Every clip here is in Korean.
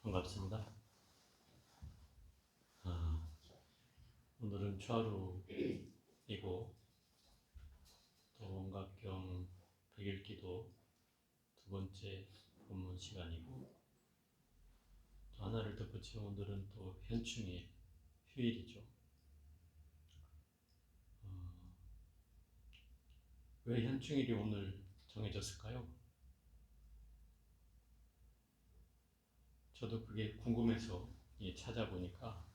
반갑습니다. 오늘은 추하루이고 또 원각경 100일기도 두 번째 본문 시간이고 또 하나를 덧붙여 오늘은 또 현충일, 휴일이죠. 왜 현충일이 오늘 정해졌을까요? 저도 그게 궁금해서 찾아보니까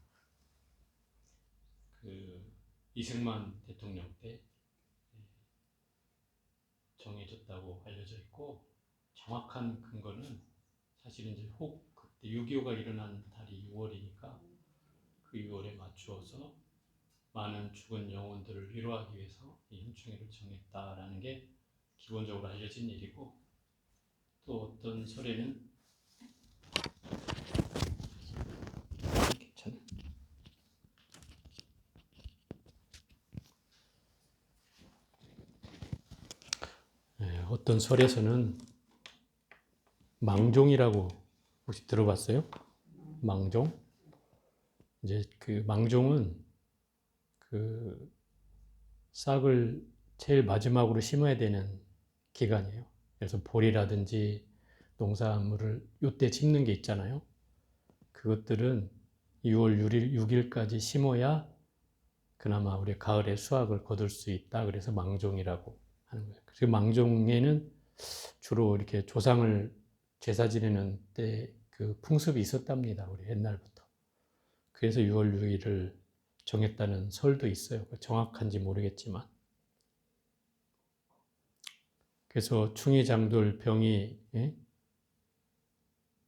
이승만 대통령 때 정해졌다고 알려져 있고, 정확한 근거는 사실은 이제 그때 6.25가 일어난 달이 6월이니까 그 6월에 맞추어서 많은 죽은 영혼들을 위로하기 위해서 이 현충일을 정했다라는 게 기본적으로 알려진 일이고, 또 어떤 설에는 어떤 설에서는 망종이라고 혹시 들어봤어요? 망종? 이제 그 망종은 그 싹을 제일 마지막으로 심어야 되는 기간이에요. 그래서 보리라든지 농산물을 이때 심는 게 있잖아요. 그것들은 6월 6일까지 심어야 그나마 우리 가을에 수확을 거둘 수 있다. 그래서 망종이라고 하는 거예요. 그 망종에는 주로 이렇게 조상을 제사 지내는 때 그 풍습이 있었답니다. 우리 옛날부터. 그래서 6월 6일을 정했다는 설도 있어요. 정확한지 모르겠지만. 그래서 충의 장돌, 병이,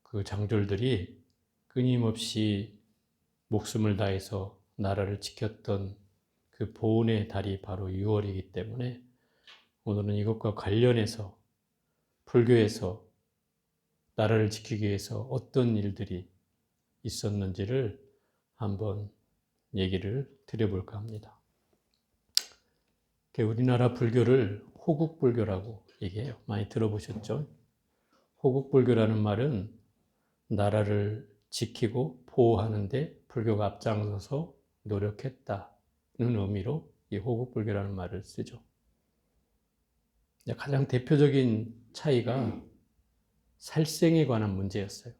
그 장졸들이 끊임없이 목숨을 다해서 나라를 지켰던 그 보훈의 달이 바로 6월이기 때문에 오늘은 이것과 관련해서 불교에서 나라를 지키기 위해서 어떤 일들이 있었는지를 한번 얘기를 드려볼까 합니다. 우리나라 불교를 호국불교라고 얘기해요. 많이 들어보셨죠? 호국불교라는 말은 나라를 지키고 보호하는데 불교가 앞장서서 노력했다는 의미로 이 호국불교라는 말을 쓰죠. 가장 대표적인 차이가 살생에 관한 문제였어요.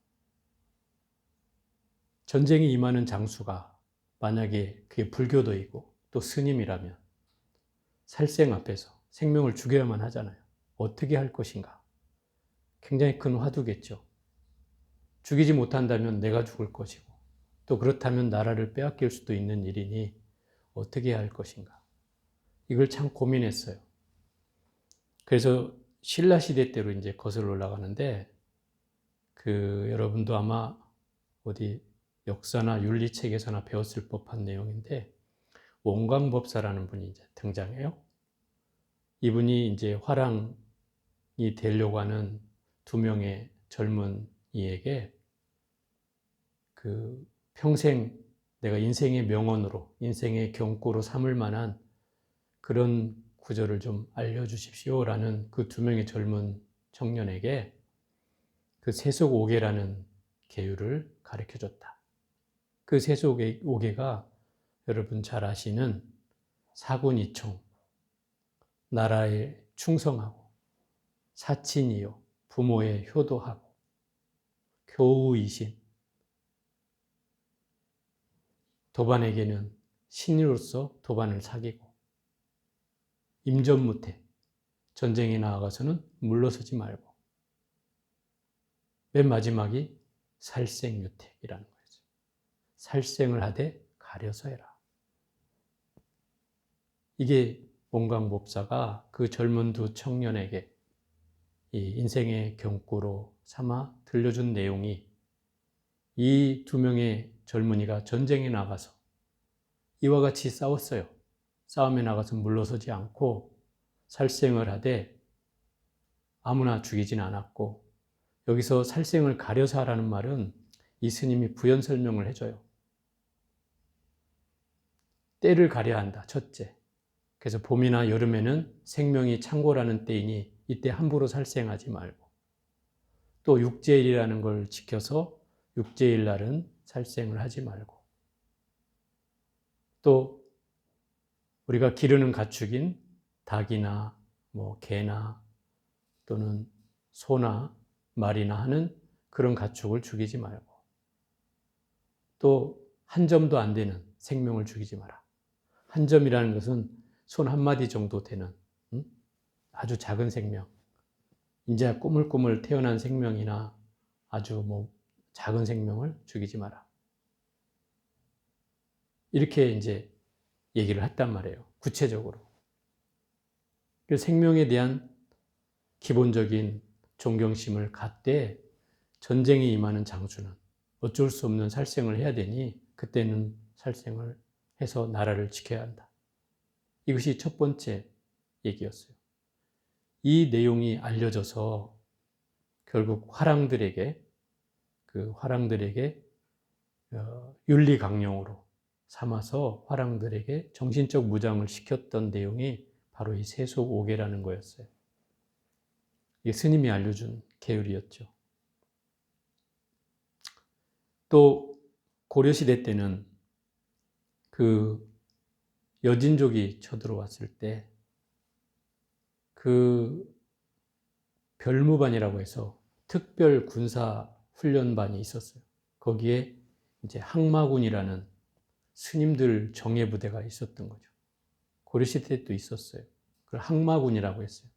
전쟁이 임하는 장수가 만약에 그게 불교도이고 또 스님이라면 살생 앞에서 생명을 죽여야만 하잖아요. 어떻게 할 것인가? 굉장히 큰 화두겠죠. 죽이지 못한다면 내가 죽을 것이고 또 그렇다면 나라를 빼앗길 수도 있는 일이니 어떻게 할 것인가? 이걸 참 고민했어요. 그래서 신라 시대 때로 이제 거슬러 올라가는데 여러분도 아마 어디 역사나 윤리책에서나 배웠을 법한 내용인데 원광법사라는 분이 이제 등장해요. 이분이 이제 화랑이 되려고 하는 두 명의 젊은이에게 평생 내가 인생의 명언으로, 인생의 경고로 삼을 만한 그런 구절을 좀 알려주십시오라는 그 두 명의 젊은 청년에게 세속오계라는 계율을 가르쳐줬다. 그 세속오계가 여러분 잘 아시는 사군이총, 나라에 충성하고, 사친이요, 부모에 효도하고, 교우이신, 도반에게는 신으로서 도반을 사귀고, 임전무태, 전쟁에 나아가서는 물러서지 말고, 맨 마지막이 살생유택이라는 거죠. 살생을 하되 가려서 해라. 이게 원광법사가 그 젊은 두 청년에게 이 인생의 경고로 삼아 들려준 내용이 이 두 명의 젊은이가 전쟁에 나가서 이와 같이 싸웠어요. 싸움에 나가서 물러서지 않고 살생을 하되 아무나 죽이진 않았고, 여기서 살생을 가려서 하라는 말은 이 스님이 부연 설명을 해줘요. 때를 가려야 한다, 첫째. 그래서 봄이나 여름에는 생명이 창궐하는 때이니 이때 함부로 살생하지 말고, 또 육제일이라는 걸 지켜서 육제일 날은 살생을 하지 말고, 또 우리가 기르는 가축인 닭이나 개나 또는 소나 말이나 하는 그런 가축을 죽이지 말고, 또 한 점도 안 되는 생명을 죽이지 마라. 한 점이라는 것은 손 한 마디 정도 되는 아주 작은 생명, 이제 꾸물꾸물 태어난 생명이나 아주 작은 생명을 죽이지 마라. 이렇게 이제 얘기를 했단 말이에요. 구체적으로. 그 생명에 대한 기본적인 존경심을 갖되 전쟁이 임하는 장수는 어쩔 수 없는 살생을 해야 되니 그때는 살생을 해서 나라를 지켜야 한다. 이것이 첫 번째 얘기였어요. 이 내용이 알려져서 결국 화랑들에게 윤리강령으로 삼아서 화랑들에게 정신적 무장을 시켰던 내용이 바로 이 세속오계라는 거였어요. 이게 스님이 알려준 계율이었죠. 또 고려시대 때는 그 여진족이 쳐들어왔을 때 그 별무반이라고 해서 특별 군사 훈련반이 있었어요. 거기에 이제 항마군이라는 스님들 정예부대가 있었던 거죠. 고려시대 때도 있었어요. 그걸 항마군이라고 했어요.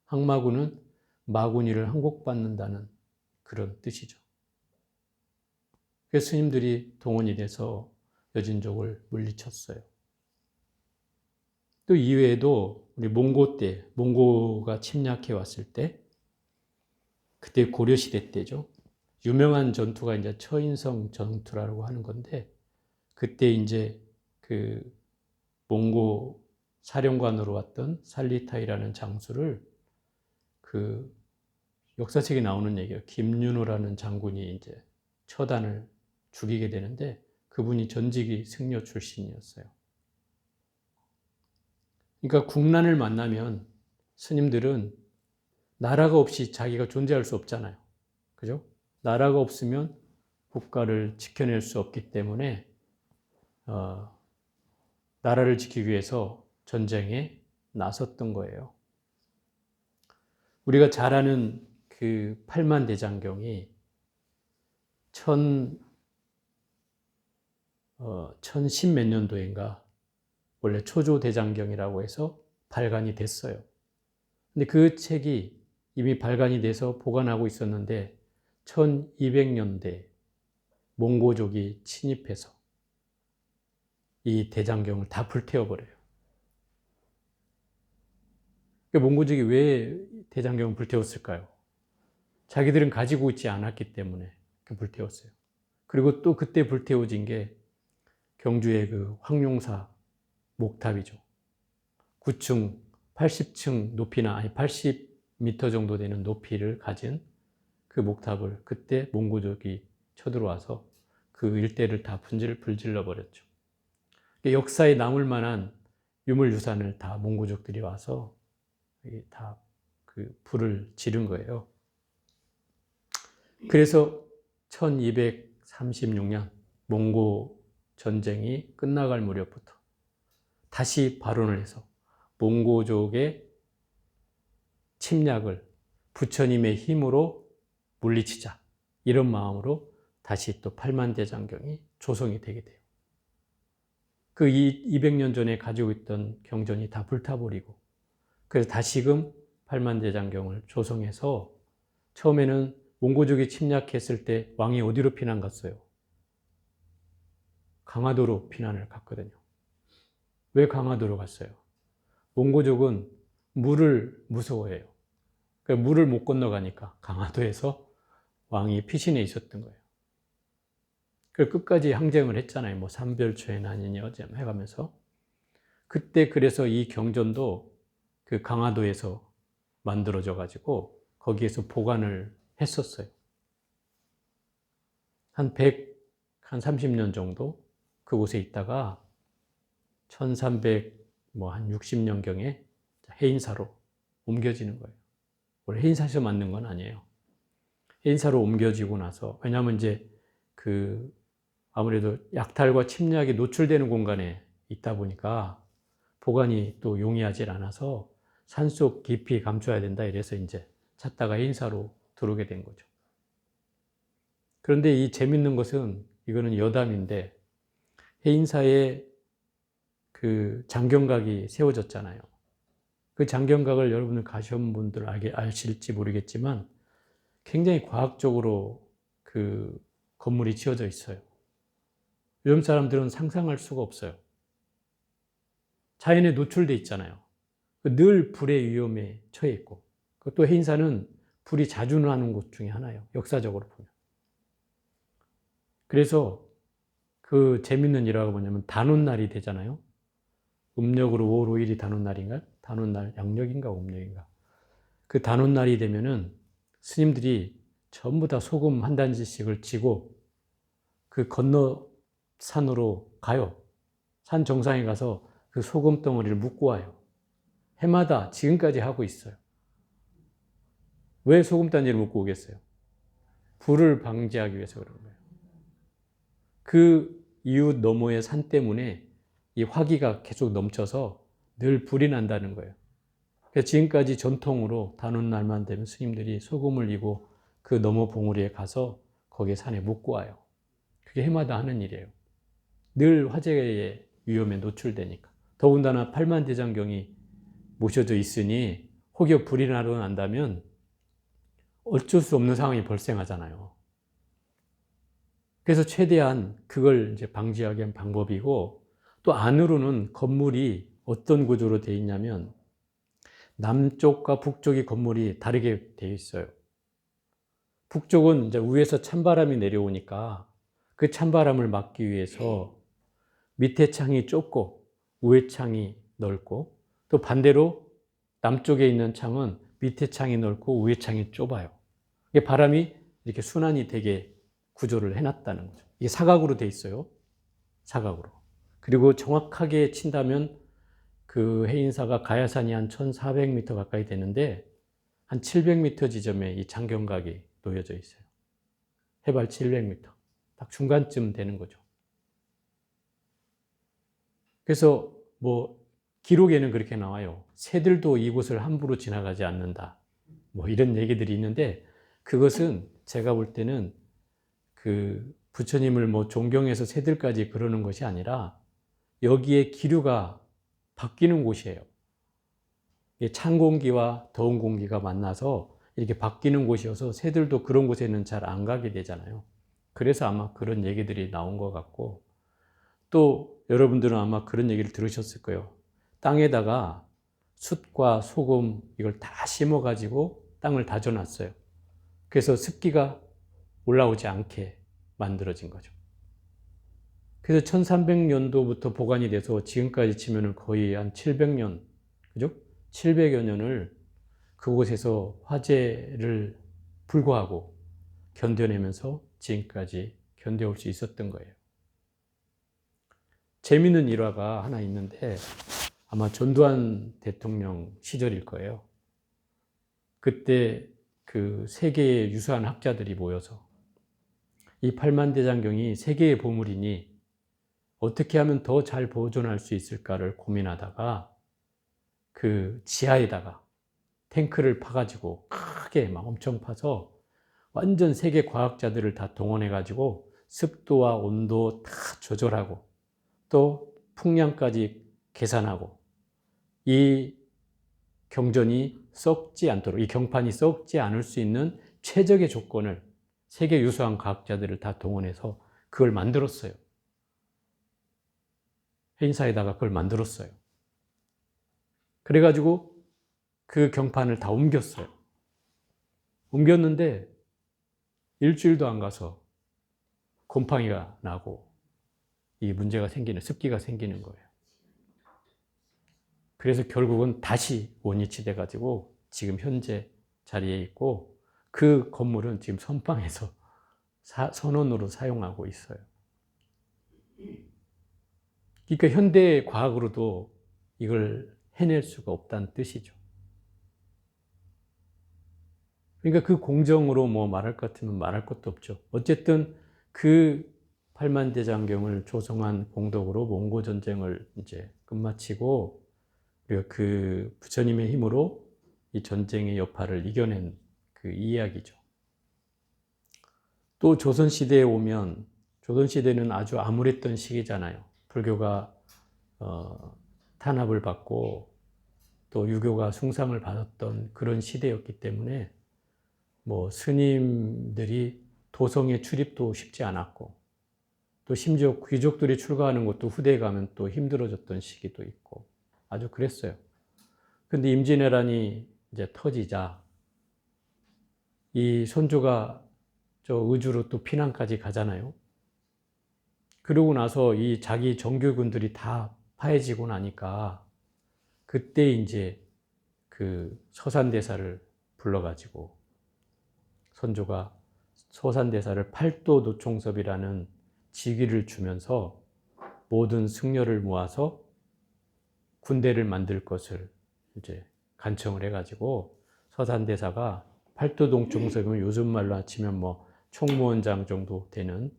항마군은 마구니를 항복받는다는 그런 뜻이죠. 그래서 스님들이 동원이 돼서 여진족을 물리쳤어요. 또 이외에도 우리 몽고 때, 몽고가 침략해 왔을 때, 그때 고려시대 때죠. 유명한 전투가 이제 처인성 전투라고 하는 건데, 그때 이제 그 몽고 사령관으로 왔던 살리타이라는 장수를 그 역사책에 나오는 얘기예요. 김윤호라는 장군이 이제 처단을 죽이게 되는데 그분이 전직이 승려 출신이었어요. 그러니까 국난을 만나면 스님들은 나라가 없이 자기가 존재할 수 없잖아요. 그죠? 나라가 없으면 국가를 지켜낼 수 없기 때문에 나라를 지키기 위해서 전쟁에 나섰던 거예요. 우리가 잘 아는 그 팔만대장경이 1010 몇 년도인가 원래 초조대장경이라고 해서 발간이 됐어요. 근데 그 책이 이미 발간이 돼서 보관하고 있었는데 1200년대 몽고족이 침입해서 이 대장경을 다 불태워버려요. 몽고족이 왜 대장경을 불태웠을까요? 자기들은 가지고 있지 않았기 때문에 불태웠어요. 그리고 또 그때 불태워진 게 경주의 그 황룡사 목탑이죠. 9층, 80층 높이나 80m 정도 되는 높이를 가진 그 목탑을 그때 몽고족이 쳐들어와서 그 일대를 다 불질러 버렸죠. 역사에 남을 만한 유물유산을 다 몽고족들이 와서 다 그 불을 지른 거예요. 그래서 1236년 몽고 전쟁이 끝나갈 무렵부터 다시 발언을 해서 몽고족의 침략을 부처님의 힘으로 물리치자, 이런 마음으로 다시 또 팔만대장경이 조성이 되게 돼요. 그 200년 전에 가지고 있던 경전이 다 불타버리고, 그래서 다시금 팔만대장경을 조성해서 처음에는 몽고족이 침략했을 때 왕이 어디로 피난 갔어요? 강화도로 피난을 갔거든요. 왜 강화도로 갔어요? 몽고족은 물을 무서워해요. 그러니까 물을 못 건너가니까 강화도에서 왕이 피신해 있었던 거예요. 그래서 끝까지 항쟁을 했잖아요. 삼별초엔 아니냐 해가면서. 그때 그래서 이 경전도 그 강화도에서 만들어져 가지고 거기에서 보관을 했었어요. 한 30년 정도 그곳에 있다가 1360년경에 해인사로 옮겨지는 거예요. 원래 해인사에서 만든 건 아니에요. 해인사로 옮겨지고 나서, 왜냐하면 이제 아무래도 약탈과 침략에 노출되는 공간에 있다 보니까 보관이 또 용이하지 않아서 산속 깊이 감춰야 된다 이래서 이제 찾다가 해인사로 들어오게 된 거죠. 그런데 이 재밌는 것은 이거는 여담인데 해인사에 장경각이 세워졌잖아요. 그 장경각을 여러분들 가셔본 분들 아실지 모르겠지만 굉장히 과학적으로 건물이 지어져 있어요. 요즘 사람들은 상상할 수가 없어요. 자연에 노출돼 있잖아요. 늘 불의 위험에 처해 있고 또 해인사는 불이 자주 나는 곳 중에 하나예요. 역사적으로 보면. 그래서 재밌는 일화가 뭐냐면 단오날이 되잖아요. 음력으로 5월 5일이 단오날인가요? 단오날 양력인가 음력인가. 그 단오날이 되면은 스님들이 전부 다 소금 한 단지씩을 지고 건너 산으로 가요. 산 정상에 가서 그 소금 덩어리를 묻고 와요. 해마다 지금까지 하고 있어요. 왜 소금 단지를 묻고 오겠어요? 불을 방지하기 위해서 그런 거예요. 그 이웃 너머의 산 때문에 이 화기가 계속 넘쳐서 늘 불이 난다는 거예요. 그래서 지금까지 전통으로 단오날만 되면 스님들이 소금을 이고 그 너머 봉우리에 가서 거기에 산에 묻고 와요. 그게 해마다 하는 일이에요. 늘 화재의 위험에 노출되니까. 더군다나 팔만대장경이 모셔져 있으니 혹여 불이 나러 난다면 어쩔 수 없는 상황이 발생하잖아요. 그래서 최대한 그걸 이제 방지하기 위한 방법이고 또 안으로는 건물이 어떤 구조로 되어 있냐면 남쪽과 북쪽이 건물이 다르게 되어 있어요. 북쪽은 이제 위에서 찬바람이 내려오니까 그 찬바람을 막기 위해서 밑에 창이 좁고 위에 창이 넓고 또 반대로 남쪽에 있는 창은 밑에 창이 넓고 위에 창이 좁아요. 이게 바람이 이렇게 순환이 되게 구조를 해놨다는 거죠. 이게 사각으로 돼 있어요. 사각으로. 그리고 정확하게 친다면 그 해인사가 가야산이 한 1400m 가까이 되는데 한 700m 지점에 이 장경각이 놓여져 있어요. 해발 700m. 딱 중간쯤 되는 거죠. 그래서 기록에는 그렇게 나와요. 새들도 이곳을 함부로 지나가지 않는다. 이런 얘기들이 있는데 그것은 제가 볼 때는 부처님을 존경해서 새들까지 그러는 것이 아니라 여기에 기류가 바뀌는 곳이에요. 찬 공기와 더운 공기가 만나서 이렇게 바뀌는 곳이어서 새들도 그런 곳에는 잘 안 가게 되잖아요. 그래서 아마 그런 얘기들이 나온 것 같고 또 여러분들은 아마 그런 얘기를 들으셨을 거예요. 땅에다가 숯과 소금 이걸 다 심어가지고 땅을 다져놨어요. 그래서 습기가 올라오지 않게 만들어진 거죠. 그래서 1300년도부터 보관이 돼서 지금까지 치면 거의 한 700년, 그죠? 700여 년을 그곳에서 화재를 불구하고 견뎌내면서 지금까지 견뎌올 수 있었던 거예요. 재미있는 일화가 하나 있는데 아마 전두환 대통령 시절일 거예요. 그때 세계의 유수한 학자들이 모여서 이 팔만대장경이 세계의 보물이니 어떻게 하면 더 잘 보존할 수 있을까를 고민하다가 지하에다가 탱크를 파가지고 크게 막 엄청 파서 완전 세계 과학자들을 다 동원해가지고 습도와 온도 다 조절하고 또 풍량까지 계산하고 이 경전이 썩지 않도록 이 경판이 썩지 않을 수 있는 최적의 조건을 세계 유수한 과학자들을 다 동원해서 그걸 만들었어요. 해인사에다가 그걸 만들었어요. 그래가지고 그 경판을 다 옮겼어요. 옮겼는데 일주일도 안 가서 곰팡이가 나고 이 문제가 습기가 생기는 거예요. 그래서 결국은 다시 원위치 돼가지고 지금 현재 자리에 있고 그 건물은 지금 선방에서 선원으로 사용하고 있어요. 그러니까 현대 과학으로도 이걸 해낼 수가 없다는 뜻이죠. 그러니까 그 공정으로 말할 것 같으면 말할 것도 없죠. 어쨌든 그 팔만대장경을 조성한 공덕으로 몽고 전쟁을 이제 끝마치고, 그리고 그 부처님의 힘으로 이 전쟁의 여파를 이겨낸 그 이야기죠. 또 조선시대에 오면, 조선시대는 아주 암울했던 시기잖아요. 불교가 탄압을 받고 또 유교가 숭상을 받았던 그런 시대였기 때문에 뭐 스님들이 도성에 출입도 쉽지 않았고, 또 심지어 귀족들이 출가하는 것도 후대에 가면 또 힘들어졌던 시기도 있고 아주 그랬어요. 근데 임진왜란이 이제 터지자 이 선조가 저 의주로 또 피난까지 가잖아요. 그러고 나서 이 자기 정규군들이 다 파해지고 나니까 그때 이제 그 서산대사를 불러가지고 선조가 서산대사를 팔도 노총섭이라는 직위를 주면서 모든 승려를 모아서 군대를 만들 것을 이제 간청을 해가지고 서산대사가 팔도 노총섭이면 요즘 말로 치면 뭐 총무원장 정도 되는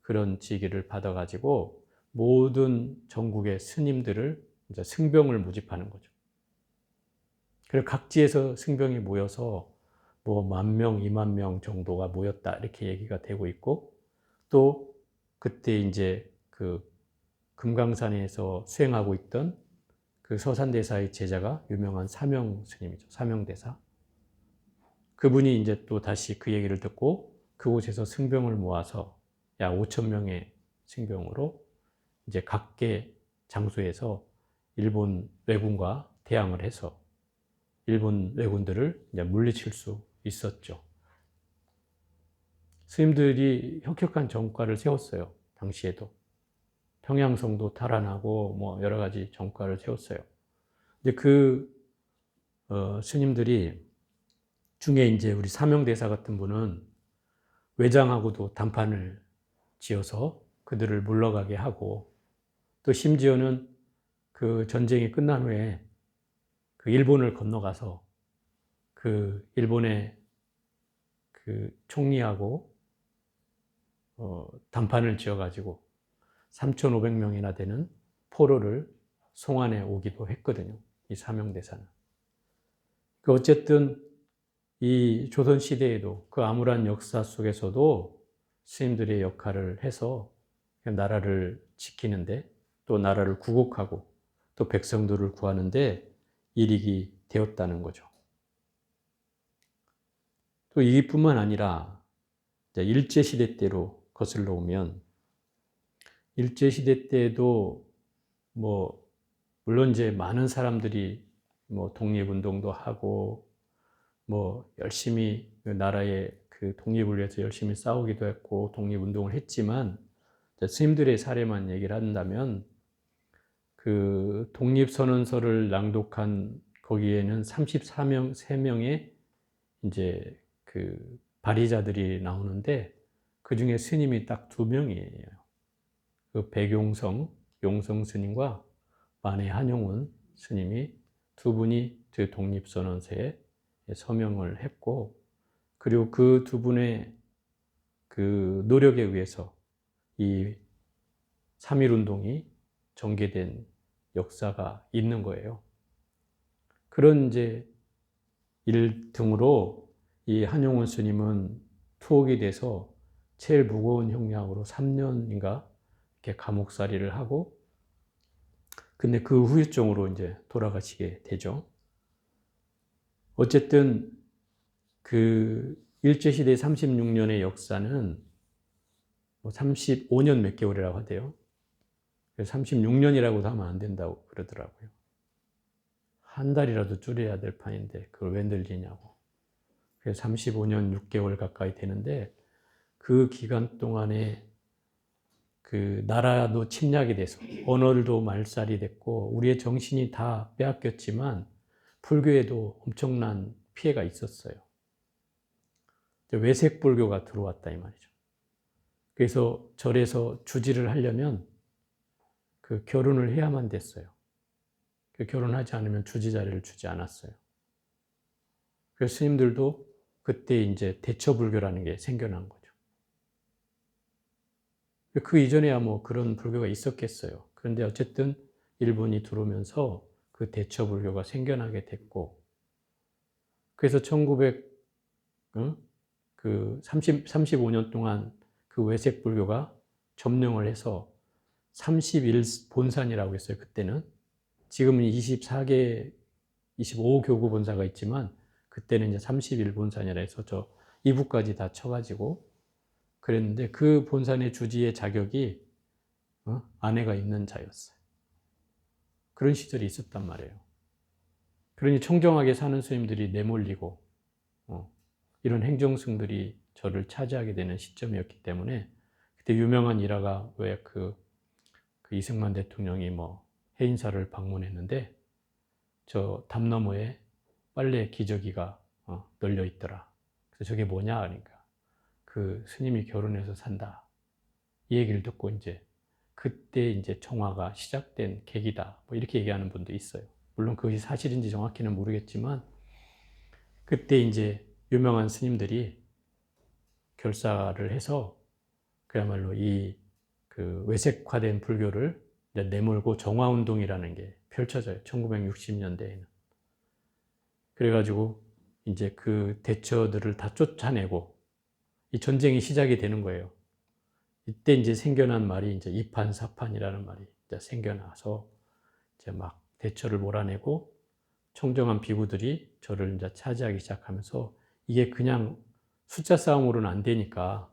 그런 직위를 받아가지고 모든 전국의 스님들을 이제 승병을 모집하는 거죠. 그리고 각지에서 승병이 모여서 뭐 10,000명, 20,000명 정도가 모였다 이렇게 얘기가 되고 있고, 또 그때 이제 그 금강산에서 수행하고 있던 그 서산대사의 제자가 유명한 사명 스님이죠. 사명대사. 그분이 이제 또 다시 그 얘기를 듣고 그곳에서 승병을 모아서 약 5,000명의 승병으로 이제 각계 장소에서 일본 왜군과 대항을 해서 일본 왜군들을 이제 물리칠 수 있었죠. 스님들이 혁혁한 정과를 세웠어요. 당시에도. 평양성도 탈환하고 뭐 여러 가지 정과를 세웠어요. 근데 그 스님들이 중에 이제 우리 사명대사 같은 분은 외장하고도 단판을 지어서 그들을 물러가게 하고, 또 심지어는 그 전쟁이 끝난 후에 그 일본을 건너가서 그 일본의 그 총리하고 단판을 지어가지고 3,500명이나 되는 포로를 송환해 오기도 했거든요. 이 사명대사는. 어쨌든 이 조선시대에도 그 암울한 역사 속에서도 스님들의 역할을 해서 나라를 지키는데, 또 나라를 구국하고 또 백성들을 구하는데 일익이 되었다는 거죠. 또 이뿐만 아니라 일제시대 때로 거슬러 오면, 일제시대 때도 뭐 물론 이제 많은 사람들이 뭐 독립운동도 하고 뭐 열심히 그 나라의 그 독립을 위해서 열심히 싸우기도 했고 독립운동을 했지만, 스님들의 사례만 얘기를 한다면 그 독립선언서를 낭독한 거기에는 34명의 이제 그 발의자들이 나오는데 그 중에 스님이 딱 2명이에요. 그 백용성, 용성 스님과 만해 한용운 스님이 두 분이 그 독립선언서에 서명을 했고, 그리고 그 두 분의 그 노력에 의해서 이 3.1운동이 전개된 역사가 있는 거예요. 그런 이제 일 등으로 이 한용운 스님은 투옥이 돼서 제일 무거운 형량으로 3년인가 이렇게 감옥살이를 하고, 근데 그 후유증으로 이제 돌아가시게 되죠. 어쨌든 그 일제시대 36년의 역사는 35년 몇 개월이라고 하대요. 36년이라고도 하면 안 된다고 그러더라고요. 한 달이라도 줄여야 될 판인데 그걸 왜 늘리냐고. 그래서 35년 6개월 가까이 되는데, 그 기간 동안에 그 나라도 침략이 돼서 언어도 말살이 됐고 우리의 정신이 다 빼앗겼지만 불교에도 엄청난 피해가 있었어요. 외색 불교가 들어왔다 이 말이죠. 그래서 절에서 주지를 하려면 그 결혼을 해야만 됐어요. 그 결혼하지 않으면 주지 자리를 주지 않았어요. 그래서 스님들도 그때 이제 대처불교라는 게 생겨난 거죠. 그 이전에야 뭐 그런 불교가 있었겠어요. 그런데 어쨌든 일본이 들어오면서 그 대처 불교가 생겨나게 됐고, 그래서 35년 동안 그 외색 불교가 점령을 해서 31본산이라고 했어요, 그때는. 지금은 24개, 25교구 본사가 있지만, 그때는 이제 31본산이라 해서 저 이북까지 다 쳐가지고 그랬는데, 그 본산의 주지의 자격이 아내가 있는 자였어요. 그런 시절이 있었단 말이에요. 그러니 청정하게 사는 스님들이 내몰리고 이런 행정승들이 저를 차지하게 되는 시점이었기 때문에, 그때 유명한 일화가 왜 그 이승만 대통령이 뭐 해인사를 방문했는데 저 담 너머에 빨래 기저귀가 널려 있더라. 그래서 저게 뭐냐 하니까 그 스님이 결혼해서 산다. 이 얘기를 듣고 이제 그때 이제 청화가 시작된 계기다. 뭐 이렇게 얘기하는 분도 있어요. 물론 그것이 사실인지 정확히는 모르겠지만, 그때 이제 유명한 스님들이 결사를 해서 그야말로 이 그 외색화된 불교를 내몰고 정화운동이라는 게 펼쳐져요. 1960년대에는. 그래가지고 이제 그 대처들을 다 쫓아내고 이 전쟁이 시작이 되는 거예요. 이때 이제 생겨난 말이 이제 이판사판이라는 말이 이제 생겨나서 이제 막 대처를 몰아내고 청정한 비구들이 저를 이제 차지하기 시작하면서, 이게 그냥 숫자 싸움으로는 안 되니까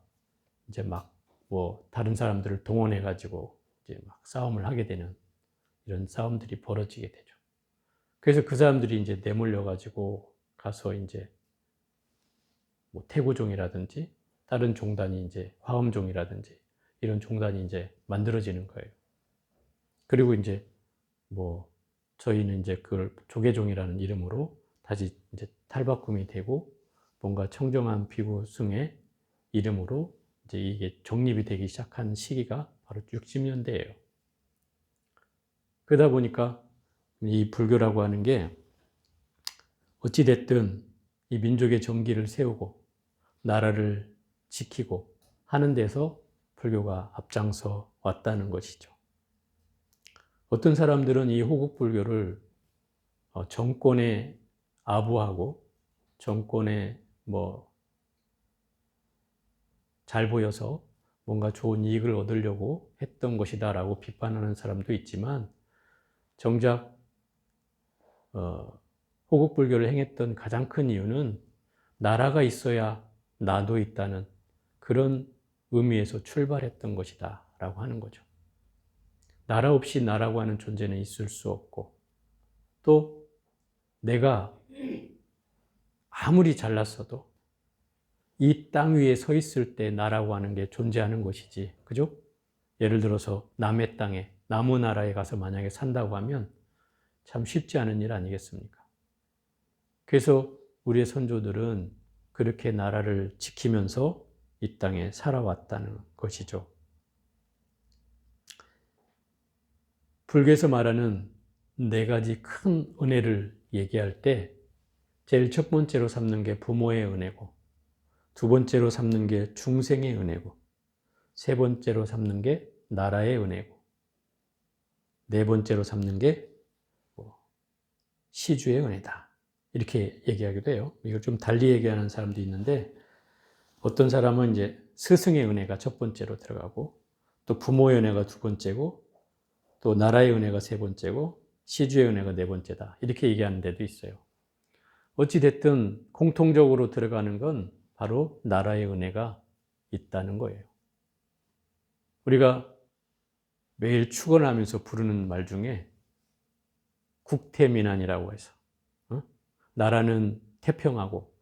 이제 막 뭐 다른 사람들을 동원해 가지고 이제 막 싸움을 하게 되는 이런 싸움들이 벌어지게 되죠. 그래서 그 사람들이 이제 내몰려 가지고 가서 이제 뭐 태고종이라든지 다른 종단이 이제 화엄종이라든지 이런 종단이 이제 만들어지는 거예요. 그리고 이제 뭐 저희는 이제 그걸 조계종이라는 이름으로 다시 이제 탈바꿈이 되고, 뭔가 청정한 비구승의 이름으로 이제 이게 정립이 되기 시작한 시기가 바로 60년대예요. 그러다 보니까 이 불교라고 하는 게 어찌됐든 이 민족의 정기를 세우고 나라를 지키고 하는 데서 불교가 앞장서 왔다는 것이죠. 어떤 사람들은 이 호국불교를 정권에 아부하고 정권에 뭐 잘 보여서 뭔가 좋은 이익을 얻으려고 했던 것이다라고 비판하는 사람도 있지만, 정작 호국불교를 행했던 가장 큰 이유는 나라가 있어야 나도 있다는 그런 의미에서 출발했던 것이다 라고 하는 거죠. 나라 없이 나라고 하는 존재는 있을 수 없고, 또 내가 아무리 잘났어도 이 땅 위에 서 있을 때 나라고 하는 게 존재하는 것이지, 그죠? 예를 들어서 남의 땅에, 남의 나라에 가서 만약에 산다고 하면 참 쉽지 않은 일 아니겠습니까? 그래서 우리의 선조들은 그렇게 나라를 지키면서 이 땅에 살아왔다는 것이죠. 불교에서 말하는 네 가지 큰 은혜를 얘기할 때 제일 첫 번째로 삼는 게 부모의 은혜고, 두 번째로 삼는 게 중생의 은혜고, 세 번째로 삼는 게 나라의 은혜고, 네 번째로 삼는 게 시주의 은혜다. 이렇게 얘기하기도 해요. 이걸 좀 달리 얘기하는 사람도 있는데, 어떤 사람은 이제 스승의 은혜가 첫 번째로 들어가고, 또 부모의 은혜가 두 번째고, 또 나라의 은혜가 세 번째고, 시주의 은혜가 네 번째다. 이렇게 얘기하는 데도 있어요. 어찌됐든 공통적으로 들어가는 건 바로 나라의 은혜가 있다는 거예요. 우리가 매일 축원하면서 부르는 말 중에 국태민안이라고 해서 나라는 태평하고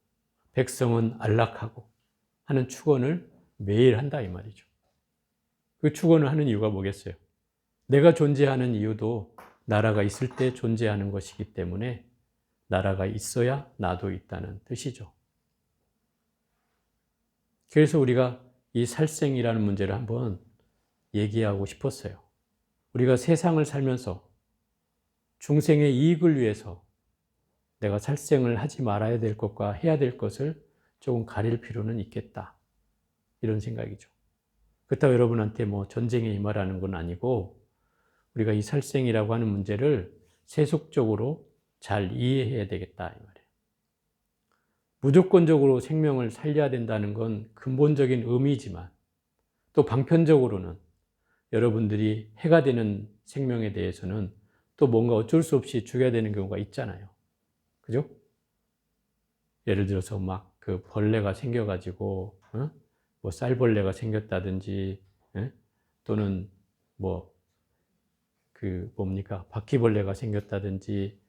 백성은 안락하고 하는 축원을 매일 한다 이 말이죠. 그 축원을 하는 이유가 뭐겠어요? 내가 존재하는 이유도 나라가 있을 때 존재하는 것이기 때문에 나라가 있어야 나도 있다는 뜻이죠. 그래서 우리가 이 살생이라는 문제를 한번 얘기하고 싶었어요. 우리가 세상을 살면서 중생의 이익을 위해서 내가 살생을 하지 말아야 될 것과 해야 될 것을 조금 가릴 필요는 있겠다. 이런 생각이죠. 그렇다고 여러분한테 뭐 전쟁에 임하라는 건 아니고 우리가 이 살생이라고 하는 문제를 세속적으로 잘 이해해야 되겠다 이 말이에요. 무조건적으로 생명을 살려야 된다는 건 근본적인 의미지만 또 방편적으로는 여러분들이 해가 되는 생명에 대해서는 또 뭔가 어쩔 수 없이 죽여야 되는 경우가 있잖아요. 그죠? 예를 들어서 막 그 벌레가 생겨가지고, 뭐 쌀벌레가 생겼다든지, 또는 뭐 그 뭡니까? 바퀴벌레가 생겼다든지,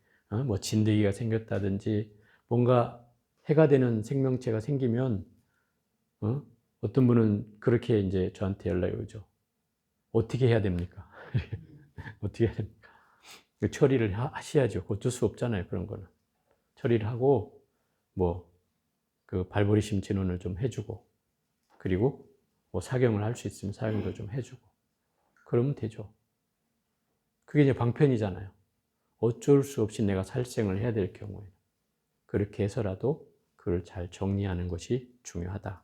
뭐 진드기가 생겼다든지, 뭔가 해가 되는 생명체가 생기면, 어떤 분은 그렇게 이제 저한테 연락이 오죠. 어떻게 해야 됩니까? 어떻게 해야 됩니까? 처리를 하셔야죠. 어쩔 수 없잖아요. 그런 거는. 처리를 하고, 뭐, 그 발버리심 진원을 좀 해주고, 그리고 뭐 사경을 할 수 있으면 사경도 좀 해주고, 그러면 되죠. 그게 이제 방편이잖아요. 어쩔 수 없이 내가 살생을 해야 될 경우에. 그렇게 해서라도 그걸 잘 정리하는 것이 중요하다.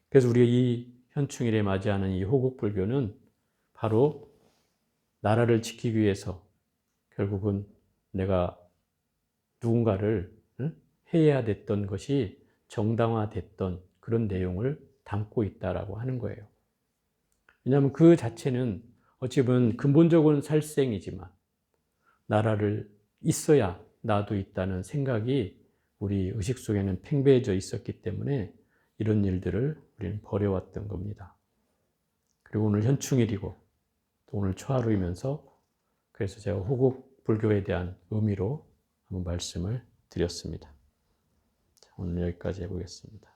그래서 우리가 이 현충일에 맞이하는 이 호국불교는 바로 나라를 지키기 위해서 결국은 내가 누군가를 해야 됐던 것이 정당화됐던 그런 내용을 담고 있다라고 하는 거예요. 왜냐하면 그 자체는 어찌 보면 근본적으로는 살생이지만 나라를 있어야 나도 있다는 생각이 우리 의식 속에는 팽배해져 있었기 때문에 이런 일들을 우리는 벌여왔던 겁니다. 그리고 오늘 현충일이고 또 오늘 초하루이면서 그래서 제가 호국 불교에 대한 의미로 한번 말씀을 드렸습니다. 오늘 여기까지 해보겠습니다.